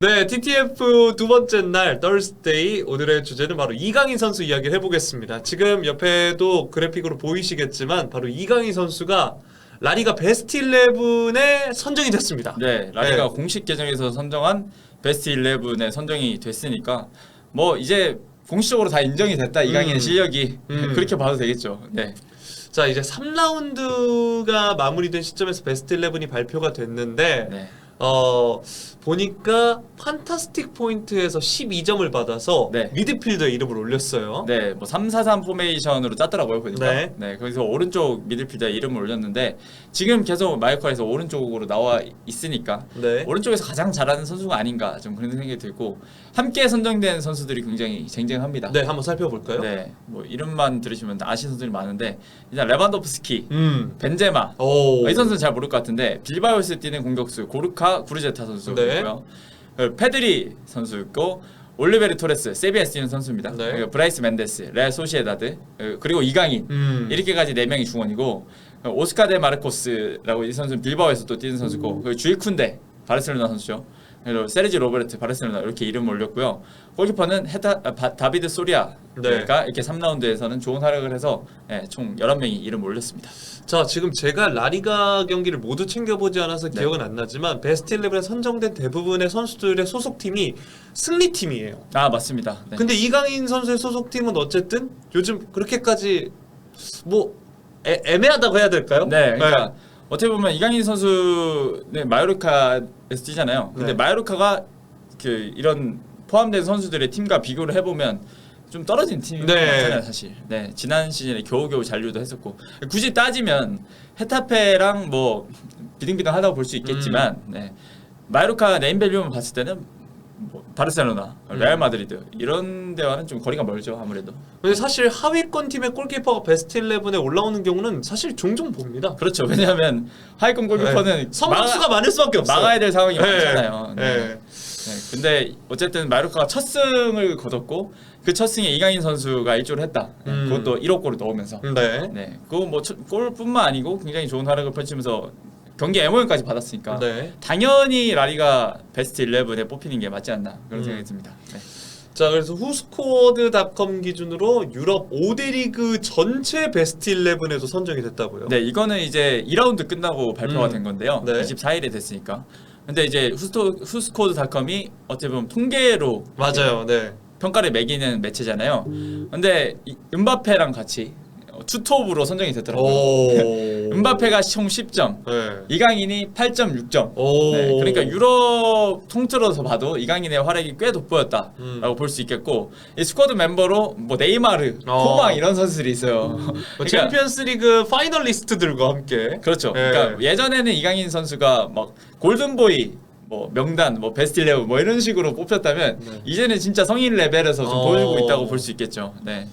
네, TTF 두 번째 날 Thursday 오늘의 주제는 바로 이강인 선수 이야기를 해보겠습니다. 지금 옆에도 그래픽으로 보이시겠지만 바로 이강인 선수가 라리가 베스트 11에 선정이 됐습니다. 네, 라리가 공식 계정에서 선정한 베스트 11에 선정이 됐으니까 뭐 이제 공식적으로 다 인정이 됐다. 이강인의 실력이 그렇게 봐도 되겠죠. 네. 자, 이제 3라운드가 마무리된 시점에서 베스트 11이 발표가 됐는데 네. 보니까 판타스틱 포인트에서 12점을 받아서 네. 미드필더의 이름을 올렸어요. 네, 뭐 3-4-3 포메이션으로 짰더라고요 보니까. 네. 네, 거기서 오른쪽 미들필더에 이름을 올렸는데 지금 계속 마이컬에서 오른쪽으로 나와 있으니까 네. 오른쪽에서 가장 잘하는 선수가 아닌가 좀 그런 생각이 들고 함께 선정된 선수들이 굉장히 쟁쟁합니다. 네, 한번 살펴볼까요? 네, 뭐 이름만 들으시면 아시는 선수들이 많은데 일단 레반도프스키, 벤제마. 오. 이 선수는 잘 모를 것 같은데 빌바오에서 뛰는 공격수 고르카 구르제타 선수고요. 네. 페드리 선수 있고 올리베르 토레스, 세비야에 뛰는 선수입니다. 네. 그리고 브라이스 멘데스, 레알 소시에다드, 그리고 이강인 이렇게까지 4명이 중원이고 오스카 데 마르코스라고 이 선수는 빌바오에서 또 뛰는 선수고 그리고 주이 쿤데 바르셀로나 선수죠. 그리고 세르지 로베르트 바르셀로나 이렇게 이름을 올렸고요. 골키퍼는 다비드 소리아가 네. 이렇게 3라운드에서는 좋은 활약을 해서 총 11명이 이름을 올렸습니다. 자, 지금 제가 라리가 경기를 모두 챙겨보지 않아서 네. 기억은 안 나지만 베스트 11에 선정된 대부분의 선수들의 소속팀이 승리팀이에요. 아 맞습니다. 네. 근데 이강인 선수의 소속팀은 어쨌든 요즘 그렇게까지 뭐 애매하다고 해야 될까요? 네, 그러니까 어떻게 보면 이강인 선수는 마요르카에서 뛰잖아요. 근데 네. 마요르카가 그 이런 포함된 선수들의 팀과 비교를 해보면 좀 떨어진 팀이 많잖아요, 사실. 네, 지난 시즌에 겨우겨우 잔류도 했었고 굳이 따지면 헤타페랑 뭐 비등비등하다고 볼 수 있겠지만, 네, 마요르카 네임밸류만 봤을 때는 뭐 바르셀로나, 레알 마드리드 이런 데와는 좀 거리가 멀죠, 아무래도. 근데 사실 하위권 팀의 골키퍼가 베스트 11에 올라오는 경우는 사실 종종 봅니다. 그렇죠. 왜냐하면 하위권 골키퍼는 선수가 많을 수밖에 없어요. 막아야 될 상황이 네. 많잖아요. 네. 네. 네, 근데 어쨌든 마요르카가 첫 승을 거뒀고 그 첫 승에 이강인 선수가 일조를 했다. 그것도 1호 골을 넣으면서. 네. 네, 그거 뭐 골뿐만 아니고 굉장히 좋은 활약을 펼치면서 경기 MON까지 받았으니까 네. 당연히 라리가 베스트 11에 뽑히는 게 맞지 않나 그런 생각이 듭니다. 네. 자, 그래서 후스코어드닷컴 기준으로 유럽 5대 리그 전체 베스트 11에도 선정이 됐다고요. 네, 이거는 이제 2라운드 끝나고 발표가 된 건데요. 네. 24일에 됐으니까. 근데 이제 후스코드닷컴이 어떻게 보면 통계로 맞아요. 네. 평가를 매기는 매체잖아요. 근데 음바페랑 같이 투톱으로 선정이 됐더라고요. 오. 음바페가 총 10점, 네. 이강인이 8.6점. 오. 네, 그러니까 유럽 통틀어서 봐도 이강인의 활약이 꽤 돋보였다라고 볼 수 있겠고 이 스쿼드 멤버로 뭐 네이마르, 코만 이런 선수들이 있어요. 뭐 챔피언스리그 파이널리스트들과 함께. 그렇죠. 네. 그러니까 예전에는 이강인 선수가 막 골든보이, 뭐 명단, 뭐 베스트 11 뭐 이런 식으로 뽑혔다면 네. 이제는 진짜 성인 레벨에서 좀 보여주고 있다고 볼 수 있겠죠. 네.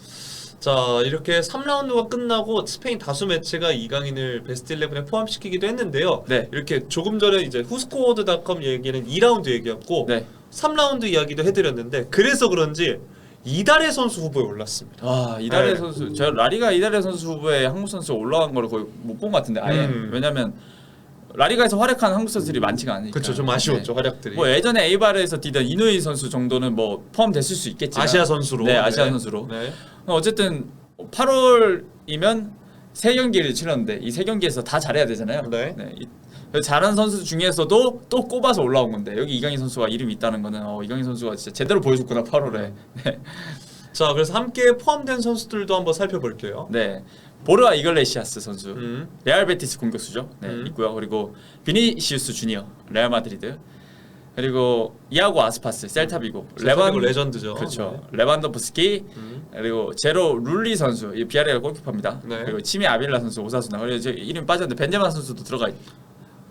자, 이렇게 3라운드가 끝나고 스페인 다수 매체가 이강인을 베스트 11에 포함시키기도 했는데요. 네. 이렇게 조금 전에 이제 후스코어드닷컴 얘기는 2라운드 얘기였고 네. 3라운드 이야기도 해드렸는데 그래서 그런지 이달의 선수 후보에 올랐습니다. 와, 이달의 네. 선수, 제가 라리가 이달의 선수 후보에 한국 선수 올라간 거를 거의 못 본 것 같은데 아예. 왜냐면 라리가에서 활약한 한국 선수들이 많지가 않으니까. 그렇죠, 좀 아쉬웠죠. 활약들이. 뭐 예전에 에이바르에서 뛰던 이누이 선수 정도는 뭐 포함됐을 수 있겠지만 아시아 선수로. 네, 아시아 선수로. 네. 어쨌든 8월이면 3경기를 치렀는데 이 3경기에서 다 잘해야 되잖아요. 네. 잘한 선수 중에서도 또 꼽아서 올라온 건데 여기 이강인 선수가 이름이 있다는 거는 이강인 선수가 진짜 제대로 보여줬구나 8월에. 네. 자, 그래서 함께 포함된 선수들도 한번 살펴볼게요. 네. 보르아 이글레시아스 선수, 음. 레알 베티스 공격수죠. 네, 있고요. 그리고 비니시우스 주니어, 레알 마드리드. 그리고 이아고 아스파스, 셀타비고, 레전드죠. 그렇죠. 레반도프스키, 그리고 제로 룰리 선수, 이 비아레알 골키퍼입니다. 네. 그리고 치미 아빌라 선수, 오사수나. 그리고 저 이름 빠졌는데 벤제마 선수도 들어가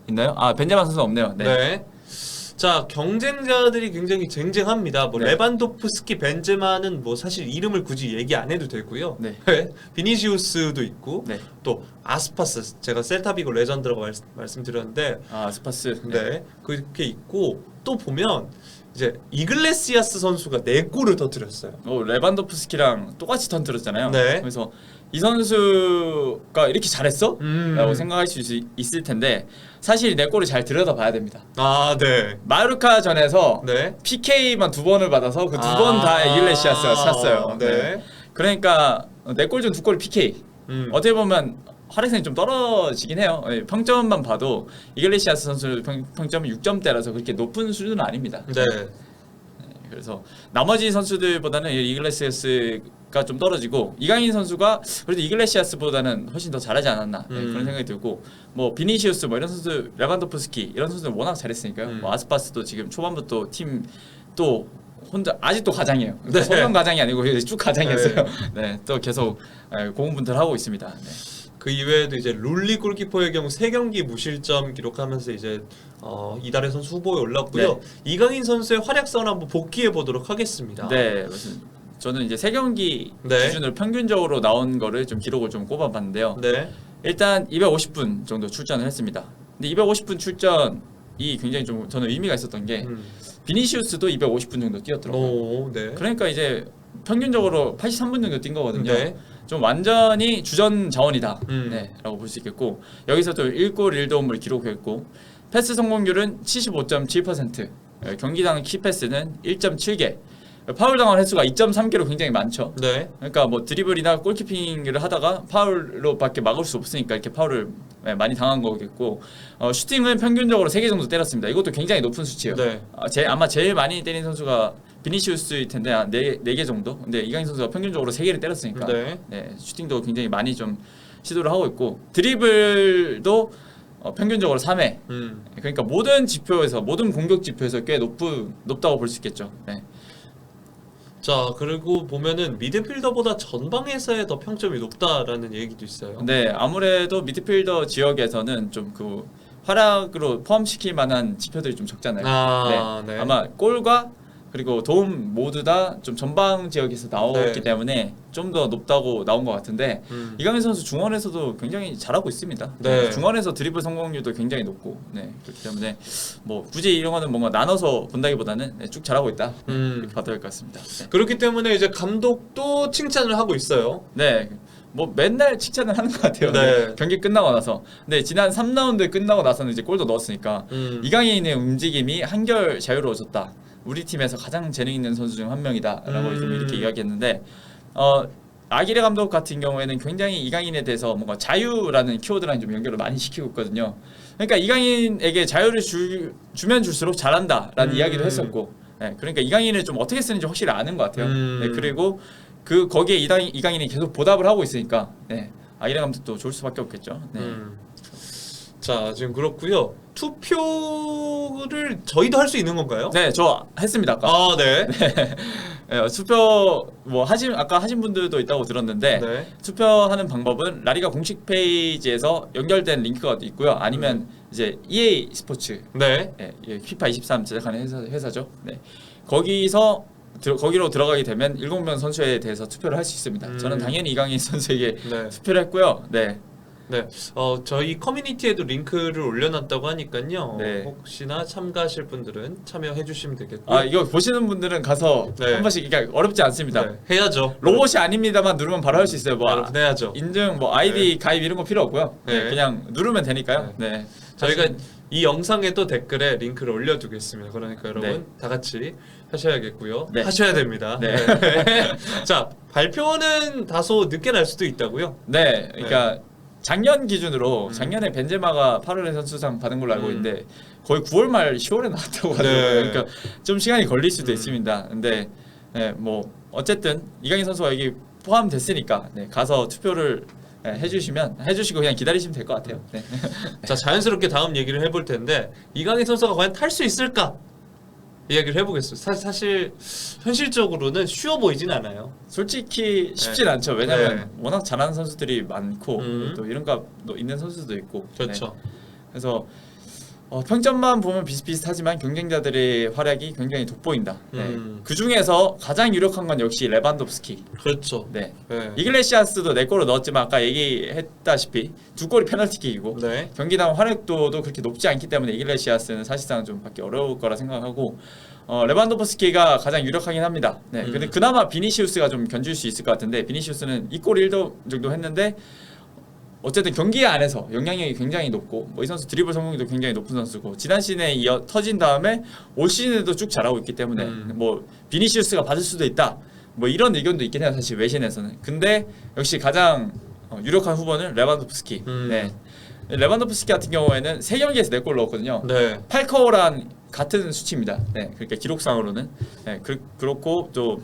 있나요? 아, 벤제마 선수 없네요. 네. 네. 자, 경쟁자들이 굉장히 쟁쟁합니다. 뭐 네. 레반도프스키, 벤제마는 뭐 사실 이름을 굳이 얘기 안 해도 되고요. 네. 비니시우스도 있고 네. 또 아스파스, 제가 셀타비고 레전드라고 말씀드렸는데 아, 아스파스. 네. 그렇게 있고 또 보면 이제 이글레시아스 선수가 4골을 터뜨렸어요. 레반도프스키랑 똑같이 턴 들었잖아요. 네. 그래서 이 선수가 이렇게 잘했어? 라고 생각할 수 있을 텐데 사실 내 골을 잘 들여다봐야 됩니다. 아, 네. 마요르카전에서 네. PK만 2번을 받아서 그 2번 다 이글레시아스가 찼어요. 네. 그러니까 내 골 중 2골 PK. 어떻게 보면 활약성이 좀 떨어지긴 해요. 평점만 봐도 이글레시아스 선수 평점은 6점대라서 그렇게 높은 수준은 아닙니다. 네. 그래서 나머지 선수들보다는 이글레시아스가 좀 떨어지고 이강인 선수가 그래도 이글레시아스보다는 훨씬 더 잘하지 않았나 그런 생각이 들고 뭐 비니시우스 뭐 이런 선수 레반도프스키 이런 선수들 워낙 잘했으니까요. 뭐 아스파스도 지금 초반부터 팀 또 혼자 아직도 가장이에요. 네. 소명 가장이 아니고 쭉 가장이었어요. 네, 또 계속 고군분투를 하고 있습니다. 네. 그 이외에도 이제 룰리 골키퍼의 경우 3경기 무실점 기록하면서 이제 이달의 선수 후보에 올랐고요. 네. 이강인 선수의 활약상을 한번 복귀해 보도록 하겠습니다. 네, 맞습니다. 저는 이제 3경기 네. 기준으로 평균적으로 나온 거를 좀 기록을 좀 꼽아봤는데요. 네. 일단 250분 정도 출전을 했습니다. 근데 250분 출전이 굉장히 좀 저는 의미가 있었던 게 비니시우스도 250분 정도 뛰었더라고요. 오, 네. 그러니까 이제 평균적으로 83분 정도 뛴 거거든요. 네. 좀 완전히 주전 자원이다. 음. 네, 라고 볼 수 있겠고 여기서도 1골 1도움을 기록했고 패스 성공률은 75.7%, 경기당 키패스는 1.7개, 파울 당한 횟수가 2.3개로 굉장히 많죠. 네. 그러니까 뭐 드리블이나 골키핑을 하다가 파울로밖에 막을 수 없으니까 이렇게 파울을 많이 당한 거겠고 슈팅은 평균적으로 3개 정도 때렸습니다. 이것도 굉장히 높은 수치예요. 네. 아마 제일 많이 때린 선수가 비니시우스일 텐데 한 4개 정도. 근데 이강인 선수가 평균적으로 3개를 때렸으니까 네. 슈팅도 굉장히 많이 좀 시도를 하고 있고 드리블도 평균적으로 3회. 그러니까 모든 지표에서 모든 공격 지표에서 꽤 높다고 볼 수 있겠죠. 네. 자, 그리고 보면은 미드필더보다 전방에서의 더 평점이 높다라는 얘기도 있어요. 네, 아무래도 미드필더 지역에서는 좀 그 활약으로 포함시킬 만한 지표들이 좀 적잖아요. 아, 네. 아마 골과 그리고 도움 모두 다 좀 전방 지역에서 나왔기 네. 때문에 좀 더 높다고 나온 것 같은데 이강인 선수 중원에서도 굉장히 잘하고 있습니다. 네. 중원에서 드리블 성공률도 굉장히 높고, 네, 그렇기 때문에 뭐 굳이 이런 거는 뭔가 나눠서 본다기보다는 쭉 잘하고 있다 이렇게 봐도 될 것 같습니다. 네. 그렇기 때문에 이제 감독도 칭찬을 하고 있어요. 네. 뭐 맨날 칭찬을 하는 것 같아요. 네. 경기 끝나고 나서. 근데 지난 3라운드 끝나고 나서는 이제 골도 넣었으니까 이강인의 움직임이 한결 자유로워졌다. 우리 팀에서 가장 재능 있는 선수 중 한 명이다라고 좀 이렇게 이야기했는데 아기레 감독 같은 경우에는 굉장히 이강인에 대해서 뭔가 자유라는 키워드랑 좀 연결을 많이 시키고 있거든요. 그러니까 이강인에게 자유를 주면 줄수록 잘한다라는 이야기도 했었고, 네, 그러니까 이강인을 좀 어떻게 쓰는지 확실히 아는 것 같아요. 네, 그리고 거기에 이강인이 계속 보답을 하고 있으니까, 네, 아기레 감독도 좋을 수밖에 없겠죠. 네. 자, 지금 그렇고요. 투표를 저희도 할 수 있는 건가요? 네, 저 했습니다 아까. 아, 네. 네, 투표 뭐 아까 하신 분들도 있다고 들었는데 네. 투표하는 방법은 라리가 공식 페이지에서 연결된 링크가 있고요. 아니면 이제 EA 스포츠, 네. FIFA 23 제작하는 회사죠. 네, 거기로 들어가게 되면 7명 선수에 대해서 투표를 할 수 있습니다. 저는 당연히 이강인 선수에게 네. 투표를 했고요. 네. 네, 저희 커뮤니티에도 링크를 올려놨다고 하니까요. 네. 혹시나 참가하실 분들은 참여해 주시면 되겠고요. 아, 이거 보시는 분들은 가서 네. 한 번씩, 그러니까 어렵지 않습니다. 네, 해야죠. 로봇이 아닙니다만 누르면 바로 할 수 있어요. 뭐 여러분 해야죠. 인증, 뭐 아이디 가입 이런 거 필요 없고요. 네, 네. 그냥 누르면 되니까요. 네. 저희가 이 영상에도 댓글에 링크를 올려두겠습니다. 그러니까 여러분 네. 다 같이 하셔야겠고요. 네. 하셔야 됩니다. 네. 자, 발표는 다소 늦게 날 수도 있다고요? 네, 그러니까 작년 기준으로 작년에 벤제마가 8월에 선수상 받은 걸로 알고 있는데 거의 9월 말 10월에 나왔다고 하더라고요. 네. 그러니까 좀 시간이 걸릴 수도 있습니다. 근데 네, 뭐 어쨌든 이강인 선수가 여기 포함됐으니까 네, 가서 투표를 해주시고 그냥 기다리시면 될 것 같아요. 네. 자, 자연스럽게 다음 얘기를 해볼 텐데 이강인 선수가 과연 탈 수 있을까? 이야기를 해보겠습니다. 사실 현실적으로는 쉬워 보이진 않아요. 솔직히 쉽진 네. 않죠. 왜냐면 네. 워낙 잘하는 선수들이 많고 또 이런 값도 있는 선수도 있고. 그렇죠. 네. 그래서 평점만 보면 비슷비슷하지만 경쟁자들의 활약이 굉장히 돋보인다. 네. 그 중에서 가장 유력한 건 역시 레반도프스키. 그렇죠. 네. 네. 이글레시아스도 4골을 넣었지만 아까 얘기했다시피 2골이 페널티킥이고 네. 경기당 활약도도 그렇게 높지 않기 때문에 이글레시아스는 사실상 좀 받기 어려울 거라 생각하고 레반도프스키가 가장 유력하긴 합니다. 네. 근데 그나마 비니시우스가 좀 견줄 수 있을 것 같은데 비니시우스는 2골 1도 정도 했는데 어쨌든 경기 안에서 영향력이 굉장히 높고 이 선수 드리블 성공률도 굉장히 높은 선수고 지난 시즌에 이어 터진 다음에 올 시즌에도 쭉 잘하고 있기 때문에 비니시우스가 받을 수도 있다 이런 의견도 있긴 해요 사실 외신에서는. 근데 역시 가장 유력한 후보는 레반도프스키. 네. 레반도프스키 같은 경우에는 3경기에서 4골 넣었거든요. 네. 팔커랑 같은 수치입니다. 네, 그러니까 기록상으로는. 네, 그렇고 또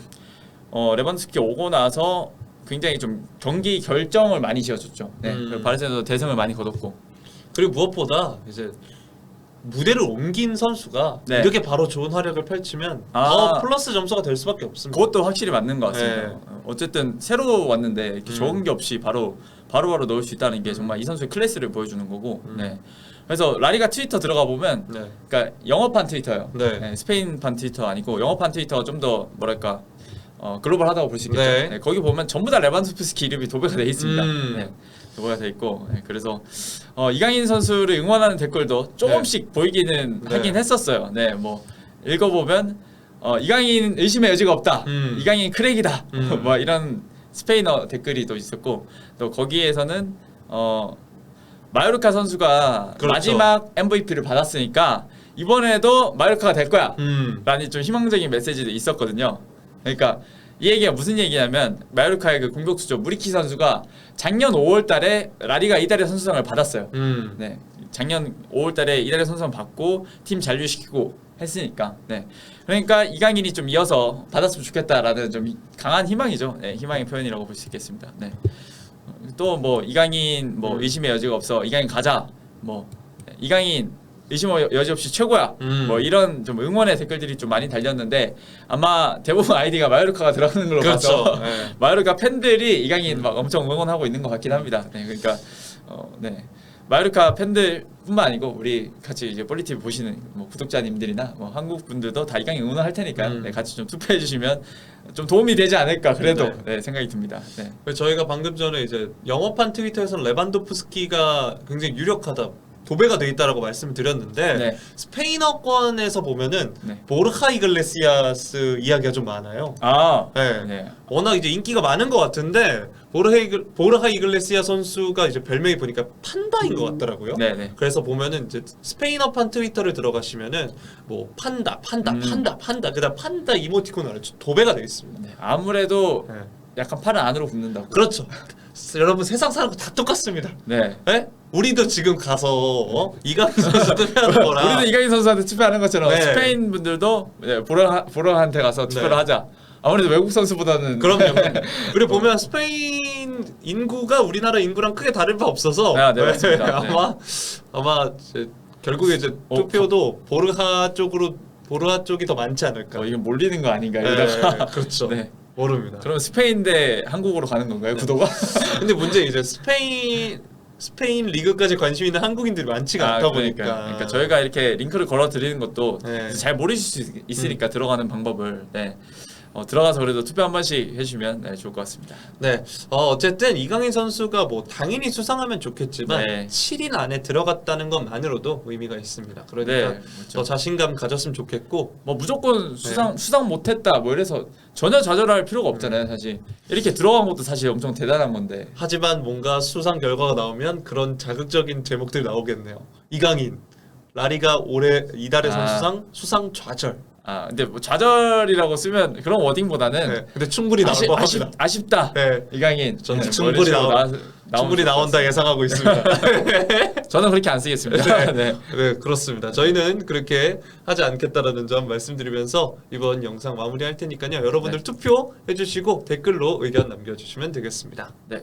레반도프스키 오고 나서 굉장히 좀 경기 결정을 많이 지어줬죠. 네, 바르셀로나도 대승을 많이 거뒀고. 그리고 무엇보다 이제 무대를 옮긴 선수가 네. 이렇게 바로 좋은 활약을 펼치면 더 플러스 점수가 될 수밖에 없습니다. 그것도 확실히 맞는 것 같습니다. 네. 어쨌든 새로 왔는데 이렇게 적은 게 없이 바로 넣을 수 있다는 게 정말 이 선수의 클래스를 보여주는 거고. 네. 그래서 라리가 트위터 들어가 보면, 네. 그러니까 영어판 트위터예요. 네. 네, 스페인판 트위터 아니고 영어판 트위터가 좀 더 뭐랄까 글로벌하다고 볼 수 있겠죠. 네. 네, 거기 보면 전부 다 레반도프스키 이름이 도배가 돼 있습니다. 네, 도배가 돼 있고. 네, 그래서 이강인 선수를 응원하는 댓글도 조금씩 보이기는 하긴 했었어요. 네, 뭐 읽어보면 이강인 의심의 여지가 없다. 이강인 크랙이다. 뭐 이런 스페인어 댓글이 또 있었고, 또 거기에서는 마요르카 선수가 그렇죠. 마지막 MVP를 받았으니까 이번에도 마요르카가 될 거야 라는 좀 희망적인 메시지도 있었거든요. 그러니까 이 얘기가 무슨 얘기냐면 마요르카의 그 공격수죠 무리키 선수가 작년 5월달에 라리가 이탈리아 선수상을 받았어요. 네, 작년 5월달에 이탈리아 선수상 받고 팀 잔류시키고 했으니까. 네, 그러니까 이강인이 좀 이어서 받았으면 좋겠다라는 좀 강한 희망이죠. 네, 희망의 표현이라고 볼 수 있겠습니다. 네. 또 뭐 이강인 의심의 여지가 없어 이강인 가자 이강인 의심의 여지 없이 최고야 뭐 이런 좀 응원의 댓글들이 좀 많이 달렸는데 아마 대부분 아이디가 마요르카가 들어가는 걸로 그렇죠. 봐서 네. 마요르카 팬들이 이강인 막 엄청 응원하고 있는 것 같긴 합니다. 네, 그러니까 네. 마요르카 팬들뿐만 아니고 우리 같이 이제 폴리티비 보시는 구독자님들이나 한국 분들도 다 이강인 응원할 테니까 네, 같이 좀 투표해 주시면 좀 도움이 되지 않을까 그래도 네, 생각이 듭니다. 네. 저희가 방금 전에 이제 영어판 트위터에서는 레반도프스키가 굉장히 유력하다, 도배가 돼 있다라고 말씀을 드렸는데 네. 스페인어권에서 보면은 네. 보르하 이글레시아스 이야기가 좀 많아요. 네. 네. 워낙 이제 인기가 많은 것 같은데 보르하 이글레시아 선수가 이제 별명이 보니까 판다인 것 같더라고요. 네, 네. 그래서 보면은 이제 스페인어판 트위터를 들어가시면은 뭐 판다 그다음 판다 이모티콘으로 도배가 되어 있습니다. 네. 아무래도 네. 약간 팔은 안으로 굽는다고. 그렇죠. 여러분 세상 사는 거 다 똑같습니다. 네. 네? 우리도 지금 가서 이강인 선수 투표하는 거라. 우리도 이강인 선수한테 투표하는 것처럼 네. 스페인 분들도 보라한테 가서 투표를 네. 하자. 아무래도 외국 선수보다는 그럼요. 그리고 보면 스페인 인구가 우리나라 인구랑 크게 다를 바 없어서 네, 맞습니다. 네. 아마 이제 결국에 이제 투표도 보르하 쪽이 더 많지 않을까. 이건 몰리는 거 아닌가 네, 이러다가. 그렇죠. 네. 모릅니다. 그럼 스페인 대 한국으로 가는 건가요, 구도가? 근데 문제 이제 스페인 리그까지 관심 있는 한국인들이 많지가 않다 보니까. 그러니까 저희가 이렇게 링크를 걸어 드리는 것도 네. 잘 모르실 수 있으니까 들어가는 방법을 들어가서 그래도 투표 한 번씩 해주시면 좋을 것 같습니다. 네, 어쨌든 이강인 선수가 뭐 당연히 수상하면 좋겠지만 네. 7인 안에 들어갔다는 것만으로도 의미가 있습니다. 그러니까 네, 그렇죠. 더 자신감 가졌으면 좋겠고. 무조건 수상 못했다 이래서 전혀 좌절할 필요가 없잖아요. 사실 이렇게 들어간 것도 사실 엄청 대단한 건데. 하지만 뭔가 수상 결과가 나오면 그런 자극적인 제목들이 나오겠네요. 이강인 라리가 올해 이달의 수상 좌절. 근데 좌절이라고 쓰면 그런 워딩보다는 네, 근데 충분히 나올 것 같습니다. 아쉽다. 네. 이강인 저는 충분히 나온다 예상하고 있습니다. 저는 그렇게 안 쓰겠습니다. 네. 네, 그렇습니다. 저희는 그렇게 하지 않겠다라는 점 말씀드리면서 이번 영상 마무리할 테니까요. 여러분들 투표해 주시고 댓글로 의견 남겨주시면 되겠습니다. 네.